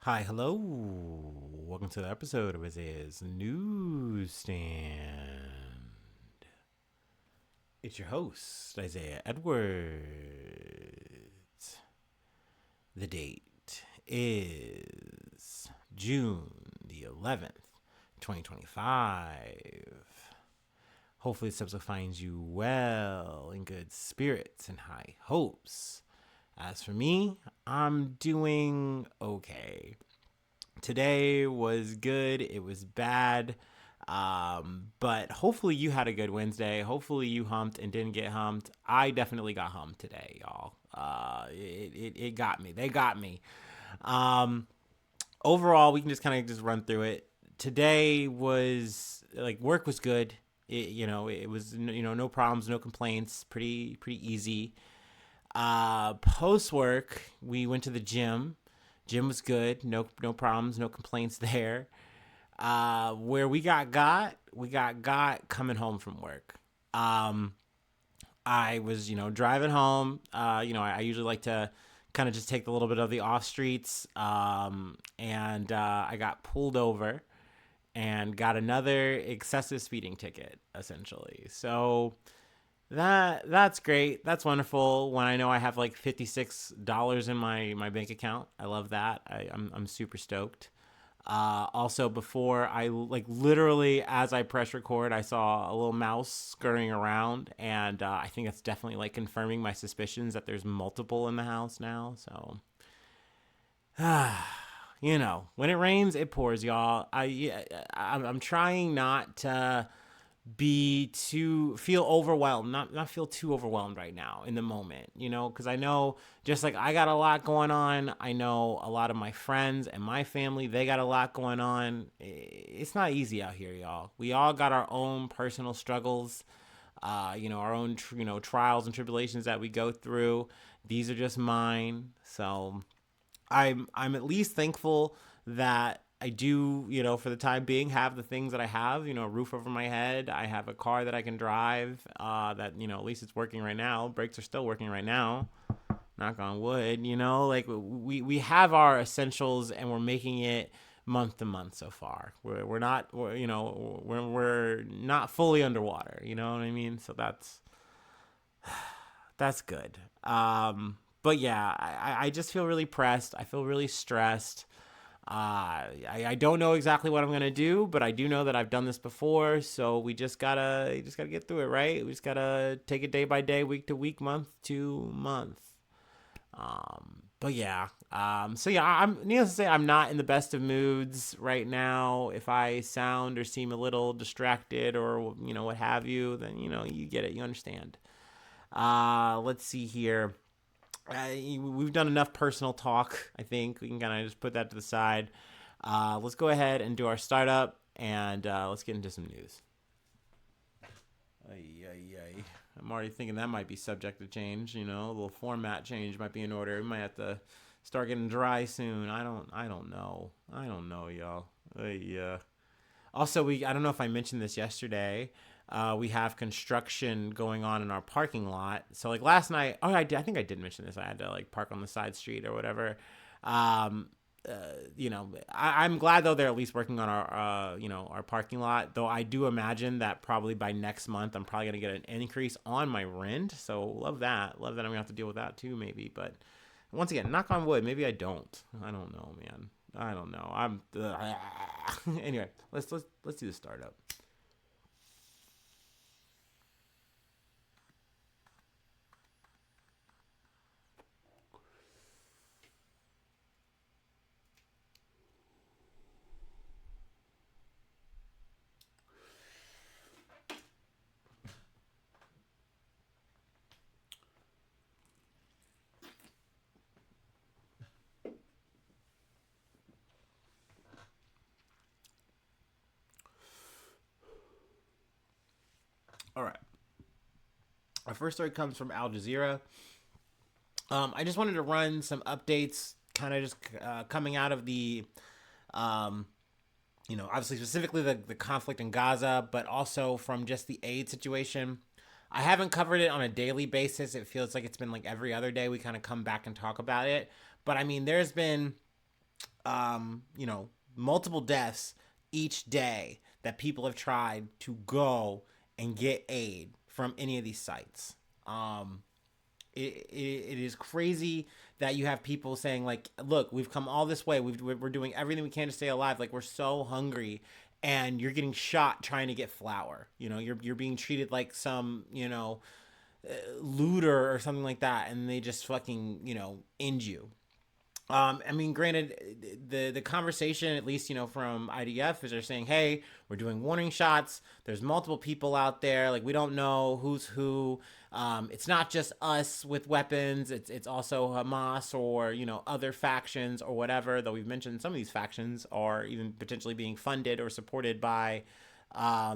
Hi, hello. Welcome to the episode of Isaiah's Newsstand. It's your host, Isaiah Edwards. The date is June the 11th, 2025. Hopefully, this episode finds you well, in good spirits, and high hopes. As for me, I'm doing okay. Today was good. It was bad. But hopefully you had a good Wednesday. Hopefully you humped and didn't get humped. I definitely got humped today, y'all. It got me. They got me. Um, Overall, we can just kind of just run through it. Today was like work was good. It was no problems, no complaints. Pretty easy. Post work, we went to the gym. Gym was good. No problems, no complaints there. Where we got coming home from work. Um, I was driving home. I usually like to kind of just take a little bit of the off streets. And I got pulled over and got another excessive speeding ticket essentially. So that's great. That's wonderful. When I know I have like $56 in my bank account, I love that. I'm super stoked. Also, before I like literally as I press record, I saw a little mouse scurrying around, and I think that's definitely like confirming my suspicions that there's multiple in the house now. So, when it rains, it pours, y'all. I'm trying not to be to feel overwhelmed, not feel too overwhelmed right now in the moment, because I know just like I got a lot going on. I know a lot of my friends and my family, they got a lot going on. It's not easy out here, y'all. We all got our own personal struggles, our own trials and tribulations that we go through. These are just mine. So I'm at least thankful that I do, for the time being, have the things that I have, a roof over my head. I have a car that I can drive, that, at least it's working right now. Brakes are still working right now. Knock on wood, like we have our essentials and we're making it month to month so far. We're not fully underwater, you know what I mean? So that's good. But yeah, I just feel really pressed. I feel really stressed. I don't know exactly what I'm gonna do, but I do know that I've done this before. So we just gotta get through it, right? We just gotta take it day by day, week to week, month to month. But yeah. So yeah, I'm needless to say, I'm not in the best of moods right now. If I sound or seem a little distracted or what have you, then you get it, you understand. Let's see here. We've done enough personal talk. I think we can kind of just put that to the side. Let's go ahead and do our startup, and let's get into some news. Ay, ay, ay. I'm already thinking that might be subject to change. A little format change might be in order. We might have to start getting dry soon. I don't know. I don't know, y'all. Also, I don't know if I mentioned this yesterday. We have construction going on in our parking lot. So like last night, I think I did mention this. I had to like park on the side street or whatever. Um, I'm glad though they're at least working on our parking lot. Though I do imagine that probably by next month I'm probably gonna get an increase on my rent. So love that. Love that I'm gonna have to deal with that too maybe. But once again, knock on wood. Maybe I don't. I don't know, man. I don't know. Anyway. Let's do the startup. All right. Our first story comes from Al Jazeera. I just wanted to run some updates, kind of just coming out of the, um, obviously specifically the conflict in Gaza, but also from just the aid situation. I haven't covered it on a daily basis. It feels like it's been like every other day we kind of come back and talk about it. But I mean, there's been multiple deaths each day that people have tried to go and get aid from any of these sites. It is crazy that you have people saying like, look, we've come all this way, we're doing everything we can to stay alive, like we're so hungry, and you're getting shot trying to get flour. You're being treated like some looter or something like that, and they just fucking end you. I mean, granted, the conversation, at least from IDF, is they're saying, "Hey, we're doing warning shots. There's multiple people out there. Like we don't know who's who. It's not just us with weapons. It's also Hamas or other factions or whatever. Though we've mentioned some of these factions are even potentially being funded or supported by, I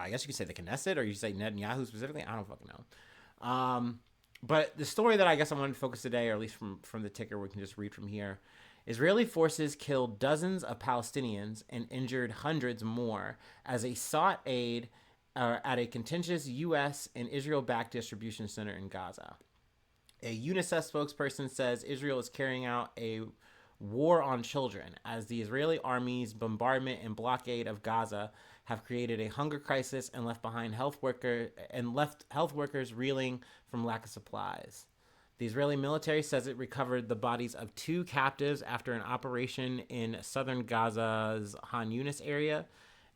guess you could say the Knesset, or you say Netanyahu specifically. I don't fucking know. But the story that I guess I wanted to focus today, or at least from the ticker, we can just read from here. Israeli forces killed dozens of Palestinians and injured hundreds more as they sought aid at a contentious U.S. and Israel-backed distribution center in Gaza. A UNICEF spokesperson says Israel is carrying out a war on children as the Israeli army's bombardment and blockade of Gaza have created a hunger crisis and left health workers reeling from lack of supplies. The Israeli military says it recovered the bodies of 2 captives after an operation in southern Gaza's Han Yunis area,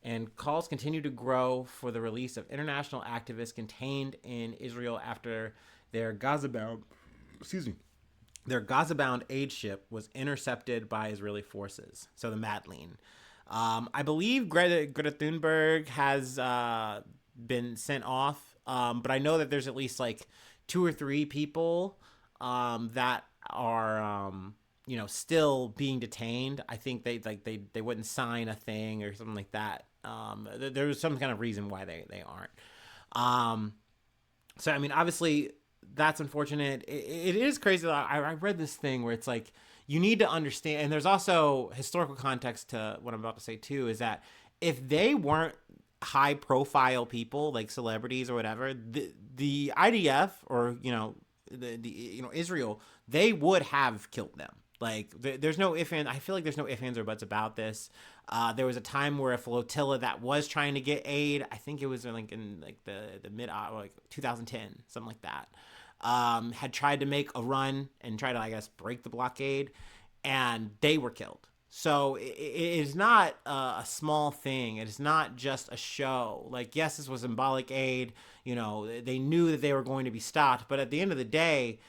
and calls continue to grow for the release of international activists contained in Israel after their Gaza-bound aid ship was intercepted by Israeli forces. So the Madleen. I believe Greta Thunberg has been sent off, but I know that there's at least like 2 or 3 people that are still being detained. I think they wouldn't sign a thing or something like that. There was some kind of reason why they aren't. So I mean, obviously that's unfortunate. It is crazy. I read this thing where it's like, you need to understand, and there's also historical context to what I'm about to say too, is that if they weren't high profile people like celebrities or whatever, the IDF or Israel, they would have killed them. Like there's no ifs and I feel like there's no ifs, ands, or buts about this. There was a time where a flotilla that was trying to get aid, I think it was like in like the mid 2010, something like that, had tried to make a run and try to, I guess, break the blockade, and they were killed. So it is not a small thing. It is not just a show. Like, yes, this was symbolic aid. They knew that they were going to be stopped. But at the end of the day,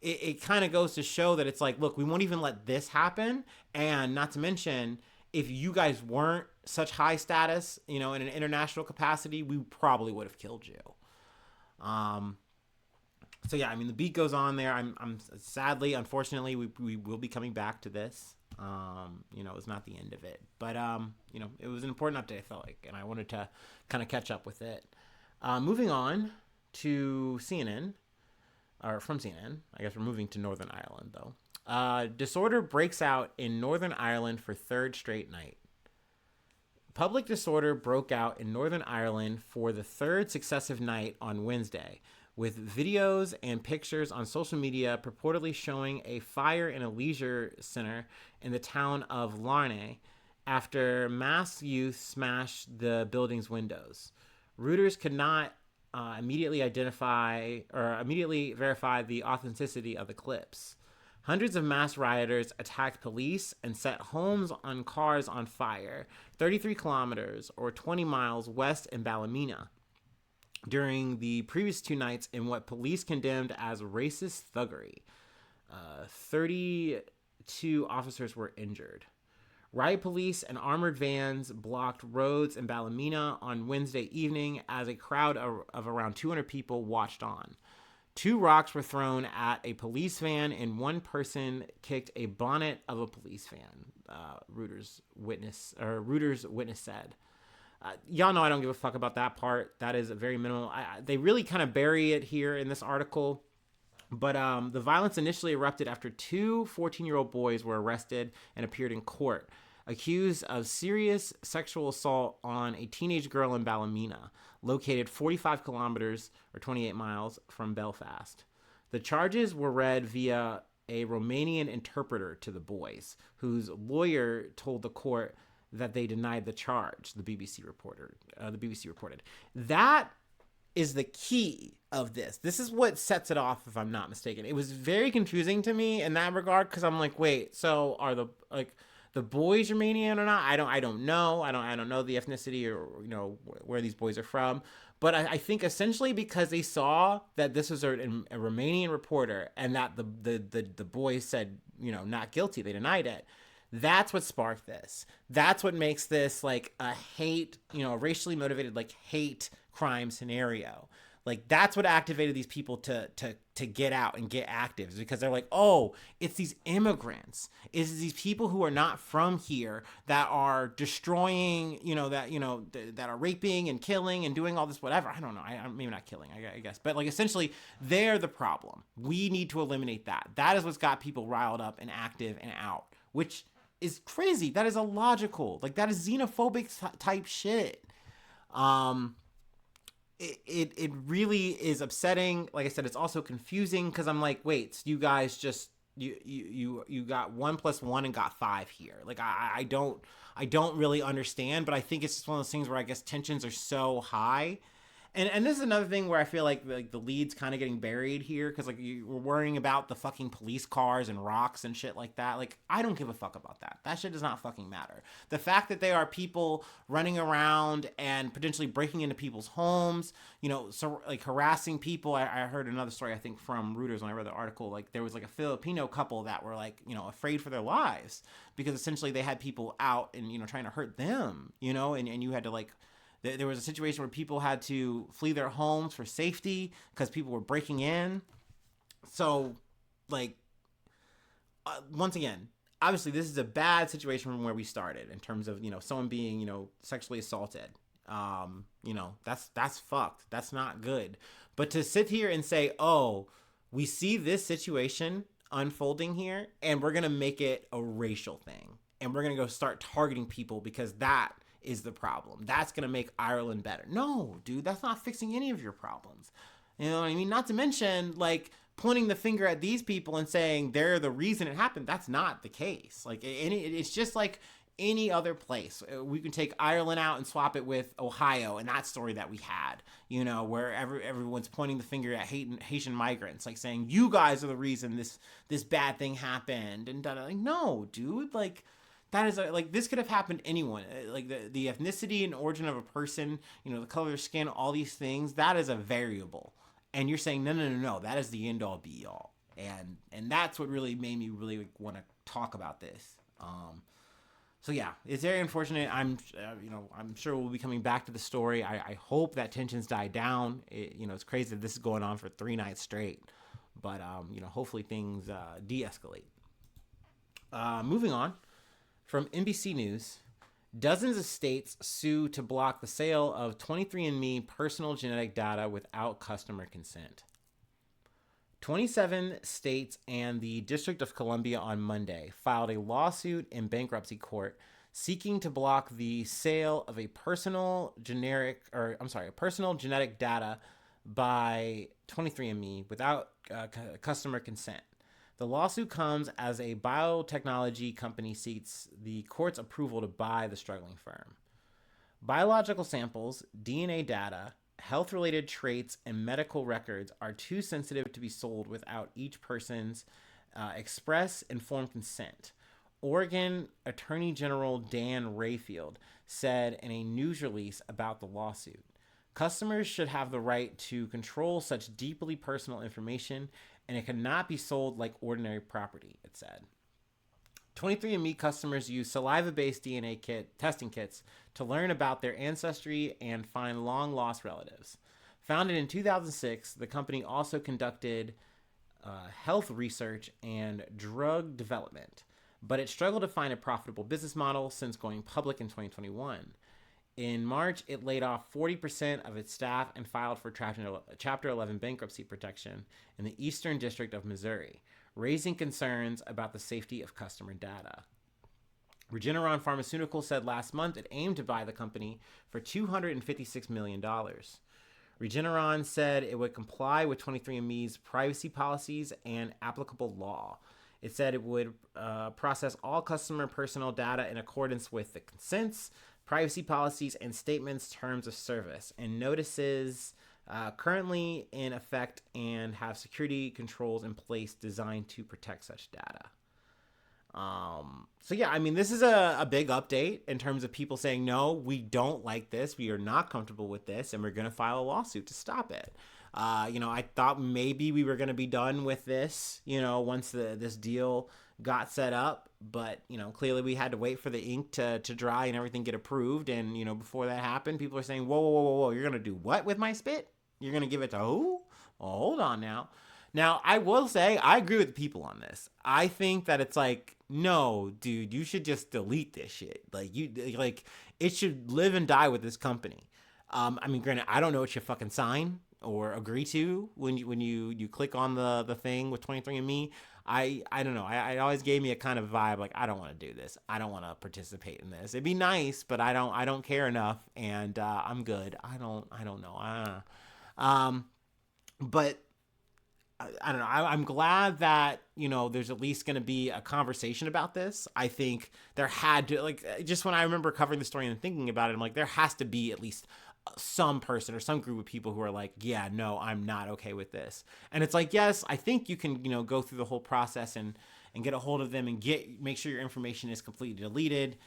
it kind of goes to show that it's like, look, we won't even let this happen. And not to mention, if you guys weren't such high status, in an international capacity, we probably would have killed you. So yeah, I mean, the beat goes on there. I'm sadly, unfortunately, we will be coming back to this. It's not the end of it, but it was an important update, I felt like, and I wanted to kind of catch up with it. Moving on to CNN, or from CNN, I guess we're moving to Northern Ireland though. Disorder breaks out in Northern Ireland for 3rd straight night. Public disorder broke out in Northern Ireland for the 3rd successive night on Wednesday, with videos and pictures on social media purportedly showing a fire in a leisure center in the town of Larne after masked youth smashed the building's windows. Reuters could not immediately verify the authenticity of the clips. Hundreds of masked rioters attacked police and set homes and cars on fire 33 kilometers or 20 miles west in Ballymena during the previous 2 nights in what police condemned as racist thuggery. 32 officers were injured. Riot police and armored vans blocked roads in Ballymena on Wednesday evening as a crowd of around 200 people watched on. 2 rocks were thrown at a police van and 1 person kicked a bonnet of a police van, Reuters witness said. Y'all know I don't give a fuck about that part. That is very minimal. They really kind of bury it here in this article. But the violence initially erupted after 2 14-year-old boys were arrested and appeared in court, accused of serious sexual assault on a teenage girl in Ballymena, located 45 kilometers or 28 miles from Belfast. The charges were read via a Romanian interpreter to the boys, whose lawyer told the court that they denied the charge. The BBC reported that is the key of this. This is what sets it off, if I'm not mistaken. It was very confusing to me in that regard, because I'm like, wait, so are the boys Romanian or not? I don't know. I don't know the ethnicity or where these boys are from. But I think essentially because they saw that this was a Romanian reporter and that the boys said not guilty, they denied it. That's what sparked this. That's what makes this like a hate, a racially motivated like hate crime scenario. Like that's what activated these people to get out and get active, is because they're like, oh, it's these immigrants, it's these people who are not from here that are destroying, that are raping and killing and doing all this whatever. I don't know. Maybe not killing, I guess, but like essentially they're the problem. We need to eliminate that. That is what's got people riled up and active and out, which is crazy. That is illogical. Like that is xenophobic type shit. It really is upsetting. Like I said, it's also confusing because I'm like, wait, you guys just you got 1 + 1 and got 5 here. Like I don't really understand, but I think it's just one of those things where I guess tensions are so high. And this is another thing where I feel like the lead's kind of getting buried here, because like you were worrying about the fucking police cars and rocks and shit like that. Like I don't give a fuck about that. That shit does not fucking matter. The fact that there are people running around and potentially breaking into people's homes, so like harassing people. I heard another story, I think from Reuters when I read the article. Like there was like a Filipino couple that were like afraid for their lives because essentially they had people out and trying to hurt them. And you had to like. There was a situation where people had to flee their homes for safety because people were breaking in. So, like, once again, obviously this is a bad situation from where we started in terms of, someone being, sexually assaulted. That's fucked. That's not good. But to sit here and say, oh, we see this situation unfolding here and we're going to make it a racial thing. And we're going to go start targeting people because that is the problem. That's going to make Ireland better. No, dude, that's not fixing any of your problems. You know what I mean? Not to mention, like, pointing the finger at these people and saying they're the reason it happened. That's not the case. Like, it's just like any other place. We can take Ireland out and swap it with Ohio and that story that we had, where everyone's pointing the finger at Haitian migrants, like saying, you guys are the reason this bad thing happened. And like, no, dude, like, that is like, this could have happened to anyone. Like the ethnicity and origin of a person, the color of their skin, all these things, that is a variable. And you're saying, no, that is the end all be all. And that's what really made me really want to talk about this. So yeah, it's very unfortunate. I'm sure we'll be coming back to the story. I hope that tensions die down. It's crazy that this is going on for 3 nights straight, but hopefully things de-escalate. Moving on. From NBC News, dozens of states sue to block the sale of 23andMe personal genetic data without customer consent. 27 states and the District of Columbia on Monday filed a lawsuit in bankruptcy court seeking to block the sale of personal genetic data by 23andMe without customer consent. The lawsuit comes as a biotechnology company seeks the court's approval to buy the struggling firm. Biological samples, DNA data, health-related traits, and medical records are too sensitive to be sold without each person's express informed consent. Oregon Attorney General Dan Rayfield said in a news release about the lawsuit, customers should have the right to control such deeply personal information, and it cannot be sold like ordinary property, it said. 23andMe customers use saliva-based DNA testing kits to learn about their ancestry and find long-lost relatives. Founded in 2006, the company also conducted health research and drug development, but it struggled to find a profitable business model since going public in 2021. In March, it laid off 40% of its staff and filed for Chapter 11 bankruptcy protection in the Eastern District of Missouri, raising concerns about the safety of customer data. Regeneron Pharmaceuticals said last month it aimed to buy the company for $256 million. Regeneron said it would comply with 23andMe's privacy policies and applicable law. It said it would process all customer personal data in accordance with the consents, privacy policies, and statements terms of service, and notices currently in effect and have security controls in place designed to protect such data. So yeah, I mean, this is a big update in terms of people saying, no, we don't like this. We are not comfortable with this, and we're going to file a lawsuit to stop it. I thought maybe we were going to be done with this, once this deal got set up, but, clearly we had to wait for the ink to dry and everything get approved. And, before that happened, people are saying, whoa, whoa, whoa, whoa, whoa, you're going to do what with my spit? You're going to give it to who? Oh, hold on now. Now, I will say, I agree with the people on this. I think that it's like, no, dude, you should just delete this shit. It should live and die with this company. I mean, granted, I don't know what you fucking sign or agree to when you click on the thing with 23andMe. I don't know. I always gave me a kind of vibe like, I don't want to do this. I don't want to participate in this. It'd be nice, but I don't care enough, and I'm good. I don't know. But I don't know. I'm glad that, there's at least going to be a conversation about this. I think there had to, just when I remember covering the story and thinking about it, I'm like, there has to be at least some person or some group of people who are like, yeah, no, I'm not okay with this. And it's like, yes, I think you can, go through the whole process and get a hold of them and make sure your information is completely deleted,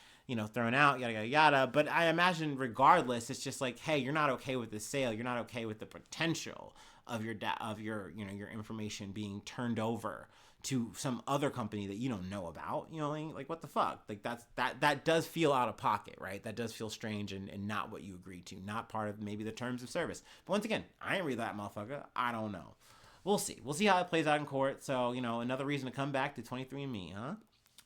thrown out, yada, yada, yada. But I imagine regardless, it's just like, hey, you're not okay with this sale. You're not okay with the potential of your your information being turned over to some other company that you don't know about. Like what the fuck? Like that does feel out of pocket, right? That does feel strange and not what you agreed to, not part of maybe the terms of service. But once again, I ain't read that motherfucker. I don't know. We'll see. We'll see how it plays out in court. So, another reason to come back to 23andMe, huh?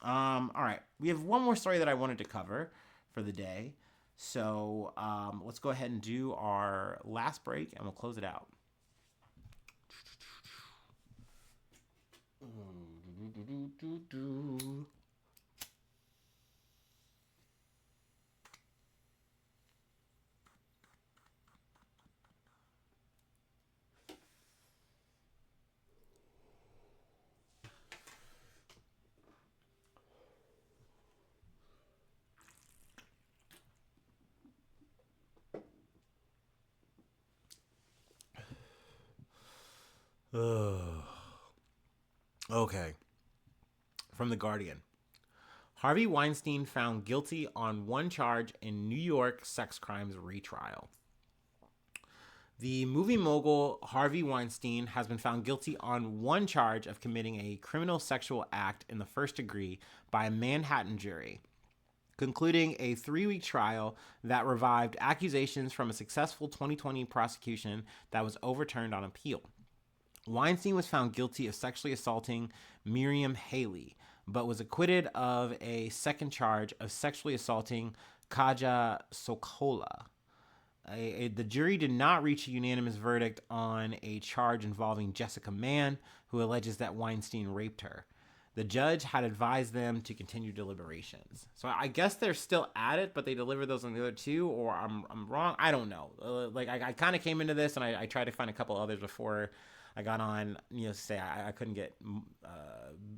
All right. We have one more story that I wanted to cover for the day. So, let's go ahead and do our last break and we'll close it out. Okay. From The Guardian. Harvey Weinstein found guilty on one charge in New York sex crimes retrial. The movie mogul Harvey Weinstein has been found guilty on one charge of committing a criminal sexual act in the first degree by a Manhattan jury, concluding a 3-week trial that revived accusations from a successful 2020 prosecution that was overturned on appeal. Weinstein was found guilty of sexually assaulting Miriam Haley, but was acquitted of a second charge of sexually assaulting Kaja Sokola. The jury did not reach a unanimous verdict on a charge involving Jessica Mann, who alleges that Weinstein raped her. The judge had advised them to continue deliberations. So I guess they're still at it, but they delivered those on the other two, or I'm wrong. I don't know. I kind of came into this and I tried to find a couple others before I got on, say I couldn't get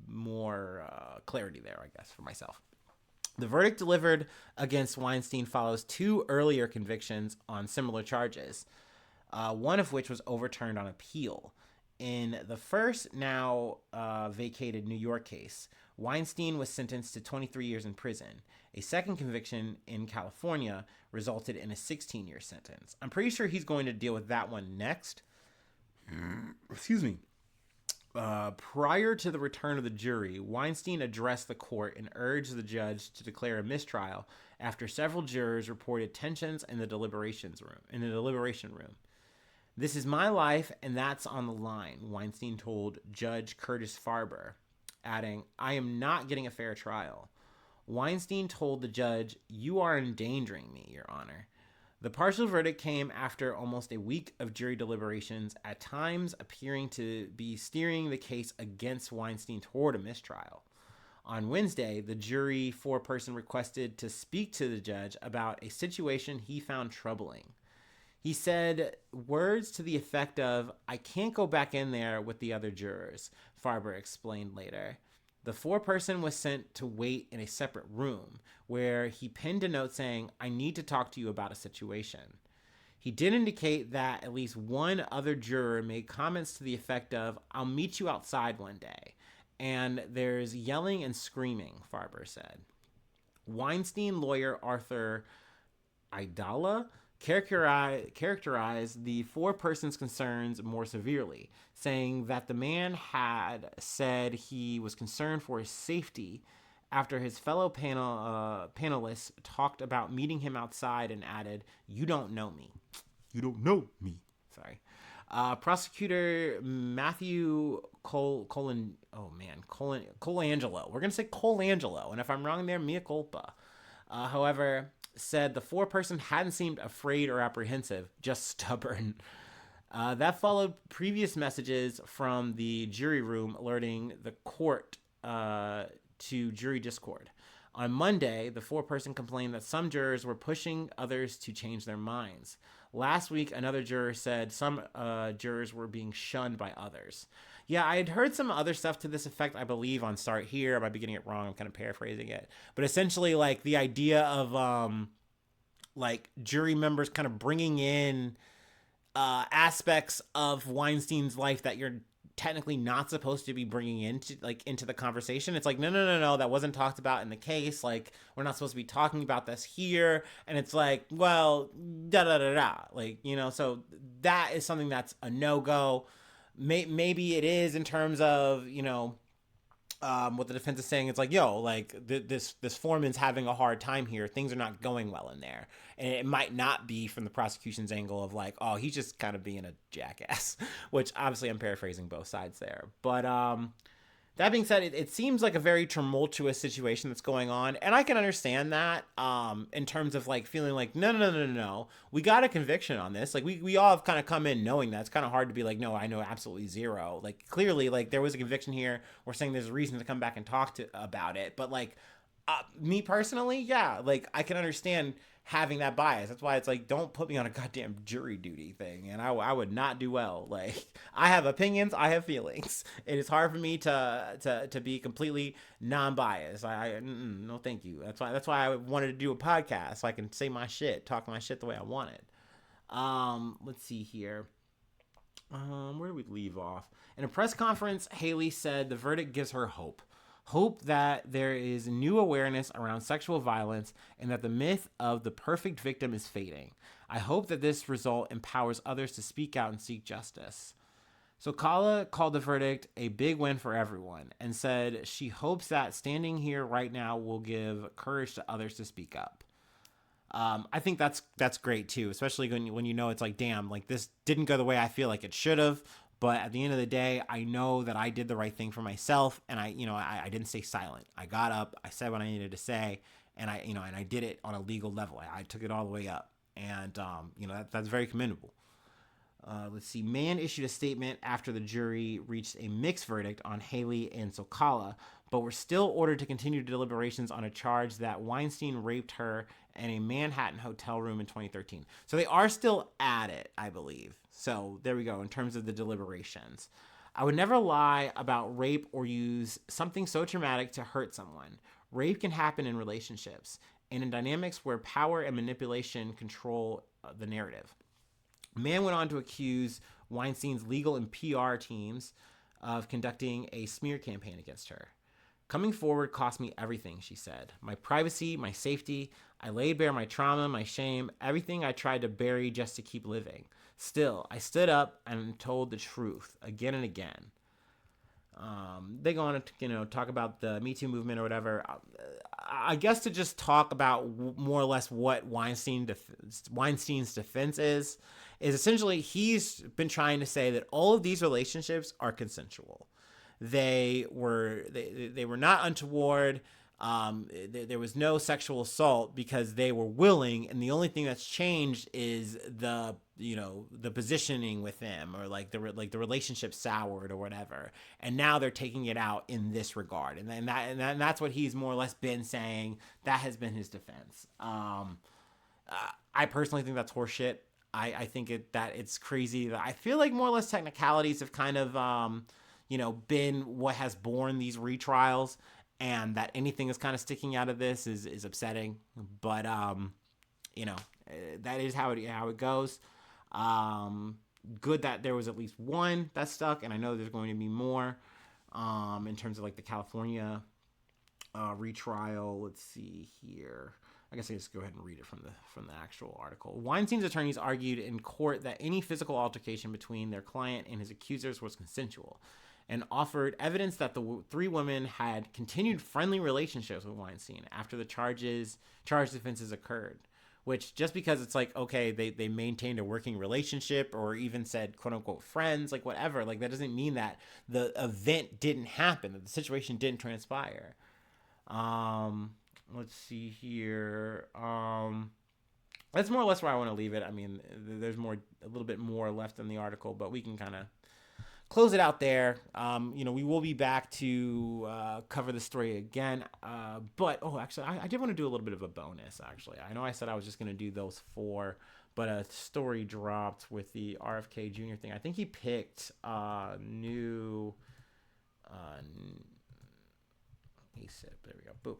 more clarity there, I guess, for myself. The verdict delivered against Weinstein follows 2 earlier convictions on similar charges, one of which was overturned on appeal. In the first, now vacated New York case, Weinstein was sentenced to 23 years in prison. A second conviction in California resulted in a 16-year sentence. I'm pretty sure he's going to deal with that one next. Excuse me. Prior to the return of the jury, Weinstein addressed the court and urged the judge to declare a mistrial after several jurors reported tensions in the deliberation room. This is my life, and that's on the line, Weinstein told Judge Curtis Farber, adding, I am not getting a fair trial. Weinstein told the judge, you are endangering me, Your Honor. The partial verdict came after almost a week of jury deliberations, at times appearing to be steering the case against Weinstein toward a mistrial. On Wednesday, the jury 4-person requested to speak to the judge about a situation he found troubling. He said words to the effect of, "I can't go back in there with the other jurors," Farber explained later. The foreperson was sent to wait in a separate room, where he pinned a note saying, "I need to talk to you about a situation." He did indicate that at least one other juror made comments to the effect of, "I'll meet you outside one day." And there's yelling and screaming, Farber said. Weinstein lawyer Arthur Idala characterized the four-person's concerns more severely, saying that the man had said he was concerned for his safety after his fellow panelists talked about meeting him outside and added, "You don't know me." You don't know me. Sorry. Prosecutor Matthew Colangelo. We're going to say Colangelo. And if I'm wrong there, mea culpa. However, said the foreperson hadn't seemed afraid or apprehensive, just stubborn. That followed previous messages from the jury room alerting the court to jury discord. On Monday, the foreperson complained that some jurors were pushing others to change their minds. Last week, another juror said some jurors were being shunned by others. Yeah, I had heard some other stuff to this effect, I believe, on Start Here. I might be getting it wrong. I'm kind of paraphrasing it. But essentially, like, the idea of, like, jury members kind of bringing in aspects of Weinstein's life that you're technically not supposed to be bringing into the conversation. It's like, no, that wasn't talked about in the case. Like, we're not supposed to be talking about this here. And it's like, well, like, so that is something that's a no-go. Maybe it is in terms of, what the defense is saying. It's like, yo, like, this foreman's having a hard time here. Things are not going well in there. And it might not be from the prosecution's angle of like, oh, he's just kind of being a jackass, which obviously I'm paraphrasing both sides there. But that being said, it seems like a very tumultuous situation that's going on. And I can understand that in terms of like feeling like, no. We got a conviction on this. Like we all have kind of come in knowing that. It's kind of hard to be like, no, I know absolutely zero. Like clearly, like there was a conviction here. We're saying there's a reason to come back and talk about it. But like me personally, yeah, like I can understand having that bias. That's why it's like, don't put me on a goddamn jury duty thing. And I would not do well. Like I have opinions, I have feelings. It is hard for me to be completely non-biased. No, thank you. That's why I wanted to do a podcast so I can say my shit, talk my shit the way I want it. Let's see here. Where do we leave off? In a press conference, Haley said the verdict gives her hope. Hope that there is new awareness around sexual violence and that the myth of the perfect victim is fading. I hope that this result empowers others to speak out and seek justice. So Kala called the verdict a big win for everyone and said she hopes that standing here right now will give courage to others to speak up. I think that's great too, especially when you know it's like, damn, like this didn't go the way I feel like it should have. But at the end of the day, I know that I did the right thing for myself, and I didn't stay silent. I got up, I said what I needed to say, and I did it on a legal level. I took it all the way up, and that's very commendable. Let's see. Mann issued a statement after the jury reached a mixed verdict on Haley and Sokala, but were still ordered to continue deliberations on a charge that Weinstein raped her in a Manhattan hotel room in 2013. So they are still at it, I believe. So there we go in terms of the deliberations. I would never lie about rape or use something so traumatic to hurt someone. Rape can happen in relationships and in dynamics where power and manipulation control the narrative. Mann went on to accuse Weinstein's legal and PR teams of conducting a smear campaign against her. Coming forward cost me everything, she said. My privacy, my safety. I laid bare my trauma, my shame, everything I tried to bury just to keep living. Still, I stood up and told the truth again and again. They go on to talk about the Me Too movement or whatever. I guess to just talk about more or less what Weinstein's defense is essentially he's been trying to say that all of these relationships are consensual. They were not untoward. There was no sexual assault because they were willing, and the only thing that's changed is the positioning with them, or like the relationship soured or whatever, and now they're taking it out in this regard, and that's what he's more or less been saying. That has been his defense. I personally think that's horseshit. I think that it's crazy that I feel like more or less technicalities have kind of, been what has borne these retrials, and that anything is kind of sticking out of this is upsetting. But, you know, that is how it goes. Um, Good that there was at least one that stuck, and I know there's going to be more, in terms of like the California retrial. Let's see here. I guess I just go ahead and read it from the actual article. Weinstein's attorneys argued in court that any physical altercation between their client and his accusers was consensual, and offered evidence that the three women had continued friendly relationships with Weinstein after the charged offenses occurred. Which, just because it's like, okay, they maintained a working relationship, or even said quote unquote friends, like whatever, like that doesn't mean that the event didn't happen, that the situation didn't transpire. Let's see here. That's more or less where I want to leave it. I mean, there's a little bit more left in the article, but we can kind of close it out there. We will be back to cover the story again. But actually, I did want to do a little bit of a bonus. Actually, I know I said I was just going to do those four, but a story dropped with the RFK Jr. thing. I think he picked new. ASIP. There we go. Boom.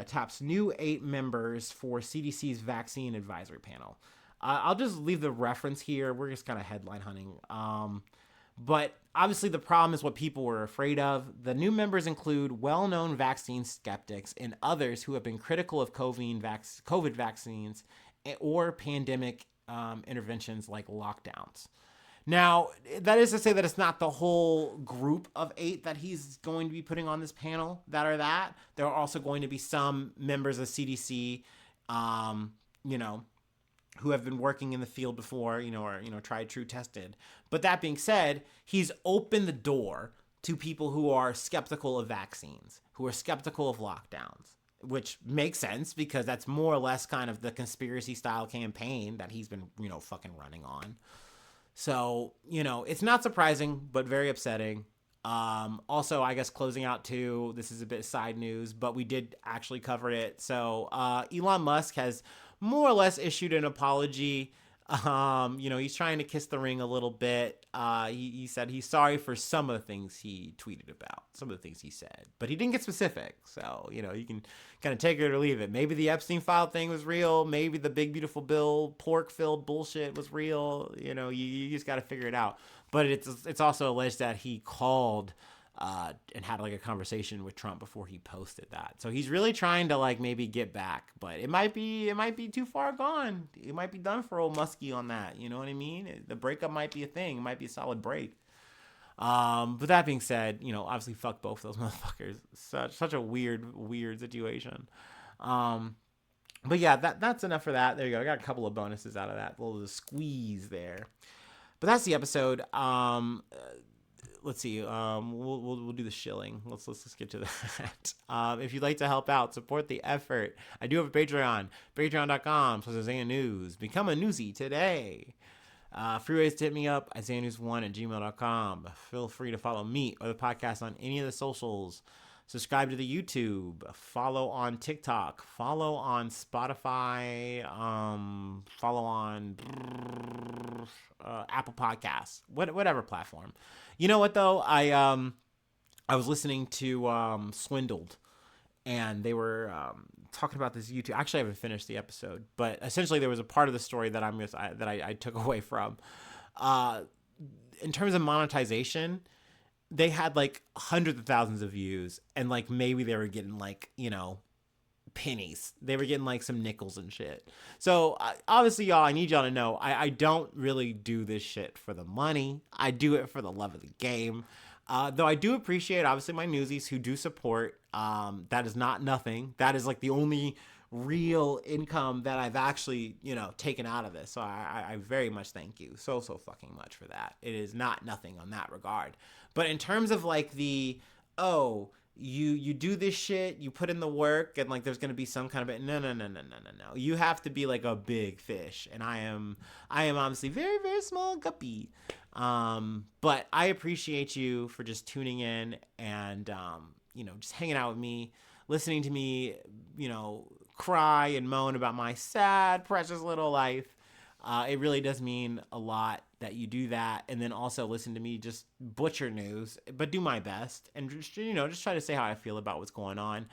Taps new 8 members for CDC's vaccine advisory panel. I'll just leave the reference here. We're just kind of headline hunting. But obviously the problem is what people were afraid of. The new members include well-known vaccine skeptics and others who have been critical of COVID vaccines or pandemic interventions like lockdowns. Now, that is to say that it's not the whole group of 8 that he's going to be putting on this panel that are that. There are also going to be some members of CDC, who have been working in the field before, or tried, true, tested. But that being said, he's opened the door to people who are skeptical of vaccines, who are skeptical of lockdowns, which makes sense because that's more or less kind of the conspiracy style campaign that he's been, fucking running on. So, it's not surprising, but very upsetting. Also, I guess closing out too, this is a bit side news, but we did actually cover it. So, Elon Musk has more or less issued an apology. He's trying to kiss the ring a little bit. He said he's sorry for some of the things he tweeted about, some of the things he said, but he didn't get specific. So, you can kind of take it or leave it. Maybe the Epstein file thing was real. Maybe the big, beautiful bill, pork filled bullshit was real. You just got to figure it out. But it's also alleged that he called and had like a conversation with Trump before he posted that. So he's really trying to like maybe get back, but it might be too far gone. It might be done for old Muskie on that. You know what I mean? The breakup might be a thing. It might be a solid break. But that being said, obviously fuck both those motherfuckers. Such a weird situation. But yeah, that's enough for that. There you go. I got a couple of bonuses out of that little squeeze there. But that's the episode. Let's see. We'll do the shilling. Let's get to that. If you'd like to help out, support the effort, I do have a Patreon. Patreon.com/IsaiahNews. Become a newsie today. Free ways to hit me up, IsaiahNews1@gmail.com. Feel free to follow me or the podcast on any of the socials. Subscribe to the YouTube. Follow on TikTok. Follow on Spotify. Follow on Apple Podcasts. Whatever platform. You know what though? I was listening to Swindled, and they were talking about this YouTube. Actually, I haven't finished the episode, but essentially there was a part of the story that I took away from. In terms of monetization, they had like hundreds of thousands of views, and like maybe they were getting like, pennies. They were getting like some nickels and shit. So obviously, y'all, I need y'all to know I don't really do this shit for the money. I do it for the love of the game. Though I do appreciate, obviously, my newsies who do support. That is not nothing. That is like the only real income that I've actually, taken out of this. So I very much thank you so fucking much for that. It is not nothing on that regard. But in terms of like you do this shit, you put in the work, and like there's gonna be some kind of no. You have to be like a big fish, and I am obviously very, very small guppy. But I appreciate you for just tuning in and just hanging out with me, listening to me, cry and moan about my sad, precious little life. It really does mean a lot that you do that, and then also listen to me just butcher news, but do my best and just try to say how I feel about what's going on.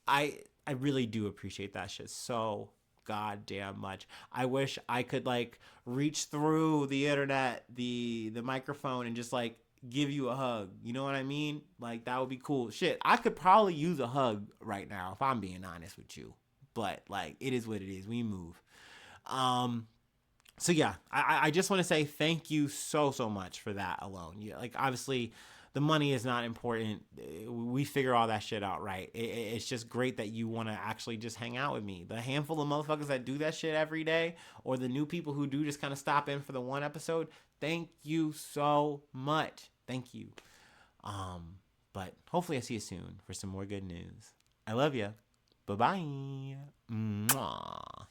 I really do appreciate that shit so goddamn much. I wish I could like reach through the internet, the microphone, and just like give you a hug. You know what I mean? Like that would be cool. Shit, I could probably use a hug right now if I'm being honest with you. But like it is what it is. We move. Um so yeah, I just want to say thank you so much for that alone. Yeah, like obviously the money is not important. We figure all that shit out, right? It's just great that you want to actually just hang out with me. The handful of motherfuckers that do that shit every day, or the new people who do just kind of stop in for the one episode, thank you so much. Thank you. But hopefully I see you soon for some more good news. I love you. Bye bye. Mwah.